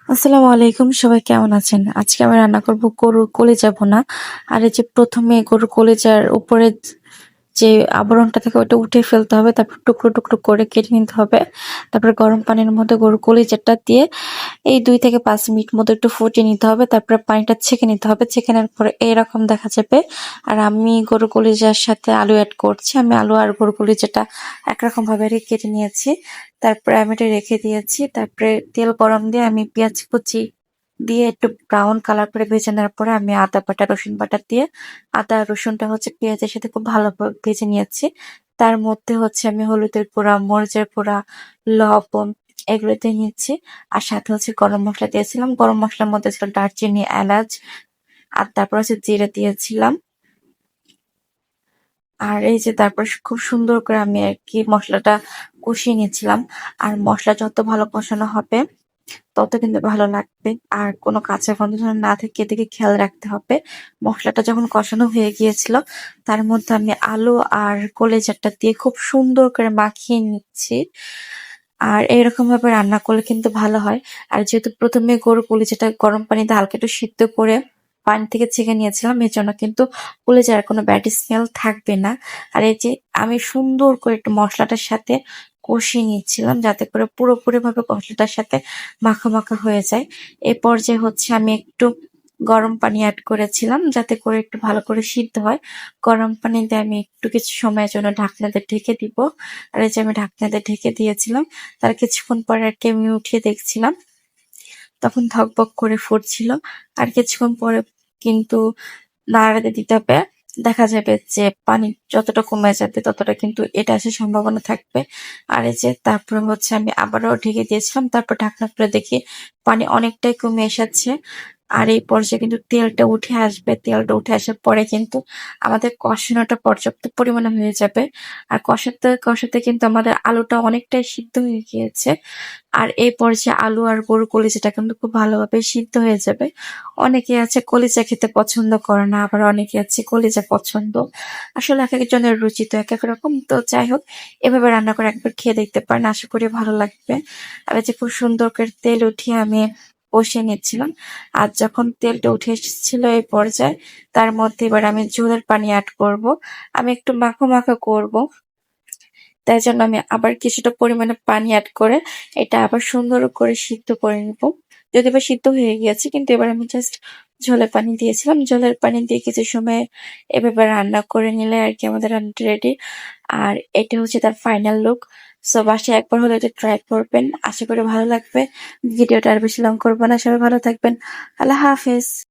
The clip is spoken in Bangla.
আসসালামু আলাইকুম, সবাই কেমন আছেন? আজকে আমি রান্না করব গরুর কলিজা ভুনা। আর এই যে প্রথমে গরুর কলিজার উপরে যে আবরণটা থাকে ওটা উঠে ফেলতে হবে, তারপর টুকরো টুকরো করে কেটে নিতে হবে। তারপর গরম পানির মধ্যে গরুর কলিজাটা দিয়ে এই 2 থেকে 5 মিনিট মতো একটু ফুটিয়ে নিতে হবে। তারপরে পানিটা ছেঁকে নিতে হবে। ছেঁকে নেওয়ার পরে এরকম দেখা যাবে। আর আমি গরুর কলিজার সাথে আলু অ্যাড করছি। আমি আলু আর গরুর কলিজাটা একরকম ভাবে কেটে নিয়েছি। তারপরে আমি এটা রেখে দিয়েছি। তারপরে তেল গরম দিয়ে আমি পেঁয়াজ কুচি দিয়ে একটু ব্রাউন কালার করে ভেজে নেওয়ার পরে আমি আদা বাটা রসুন বাটা দিয়ে আদা রসুনটা পেঁয়াজের সাথে খুব ভালোভাবে ভেজে নিয়েছি। তার মধ্যে আমি হলুদের গুঁড়া, মরিচের গুঁড়া, লবণ এগুলো দিয়ে নিচ্ছি। আর সাথে গরম মসলা দিয়েছিলাম। গরম মসলার মধ্যে ছিল দারচিনি, এলাচ আর তারপর জিরে দিয়েছিলাম। আর এই যে তারপর খুব সুন্দর করে আমি মশলাটা কষিয়ে নিয়েছিলাম। আর মসলা যত ভালো কষানো হবে তত কিন্তু ভালো লাগবে। আর কোনো কাঁচা গন্ধ যেন না থাকে এদিকে খেয়াল রাখতে হবে। মসলাটা যখন কষানো হয়ে গিয়েছিল তার মধ্যে আমি আলু আর কলিজাটা দিয়ে খুব সুন্দর করে মাখিয়ে নিচ্ছি। আর এরকম ভাবে রান্না করলে কিন্তু ভালো হয়। আর যেহেতু প্রথমে গরুর কলিজাটা গরম পানিতে হালকা একটু সিদ্ধ করে পানি থেকে ছেঁকে নিয়েছিলাম, এর জন্য কিন্তু কলিজার কোনো ব্যাড স্মেল থাকবে না। আর এই যে আমি সুন্দর করে একটু মশলাটার সাথে কষিয়ে নিচ্ছিলাম যাতে করে পুরোপুরি ভাবে মশলাটার সাথে মাখা মাখা হয়ে যায়। এ পর্যায়ে আমি একটু গরম পানি অ্যাড করেছিলাম যাতে করে একটু ভালো করে সিদ্ধ হয়। গরম পানি দিয়ে আমি একটু কিছু সময়ের জন্য ঢাকনা দিয়ে ঢেকে দিব। আর এই যে আমি ঢাকনা দিয়ে ঢেকে দিয়েছিলাম। তার কিছুক্ষণ পরে আমি উঠিয়ে দেখছিলাম, তখন ধকবক করে ফুটছিল। আর কিছুক্ষণ পরে কিন্তু নাড়াতে দিতে হবে। দেখা যাবে যে পানি যতটা কমে যাবে ততটা কিন্তু এটা আসার সম্ভাবনা থাকবে। আর এই যে তারপরে আমি আবারও ঢেকে দিয়েছিলাম। তারপর ঢাকনা খুলে দেখি পানি অনেকটাই কমে এসেছে। আর এই পর্যায়ে কিন্তু তেলটা উঠে আসবে। তেলটা উঠে আসার পরে কিন্তু আমাদের কষানোটা পর্যাপ্ত পরিমাণে হয়ে যাবে। আর কষাতে কষাতে কিন্তু আমাদের আলুটা অনেকটাই সিদ্ধ হয়ে গিয়েছে। আর এই পর্যায়ে আলু আর গরুর কলিজাটা কিন্তু খুব ভালোভাবে সিদ্ধ হয়ে যাবে। অনেকে আছে কলিজা খেতে পছন্দ করে না, আবার অনেকে আছে কলিজা পছন্দ। আসলে এক একজনের রুচি তো এক এক রকম। তো যাই হোক, এভাবে রান্না করে একবার খেয়ে দেখতে পারেন, আশা করি ভালো লাগবে। আর এই যে খুব সুন্দর করে তেল উঠিয়ে আমি কষিয়ে নিচ্ছিলাম। আর যখন তেলটা উঠে এসেছিল এই পর্যায়ে তার মধ্যে এবার আমি ঝোলের পানি অ্যাড করব। আমি একটু মাখো মাখো করব, তাই জন্য আমি আবার কিছুটা পরিমাণে পানি অ্যাড করে এটা আবার সুন্দর করে সিদ্ধ করে নিব। যদি বা সিদ্ধ হয়ে গিয়েছে, কিন্তু এবার আমি জাস্ট ঝোলের পানি দিয়েছিলাম। ঝোলের পানি দিয়ে কিছু সময় এভাবে রান্না করে নিলে আমাদের রান্নাটা রেডি। আর এটা তার ফাইনাল লুক। সো বাসায় একবার হলে এটা ট্রাই করবেন, আশা করি ভালো লাগবে। ভিডিওটা আর বেশি লং করবো না, সবাই ভালো থাকবেন। আল্লাহ হাফেজ।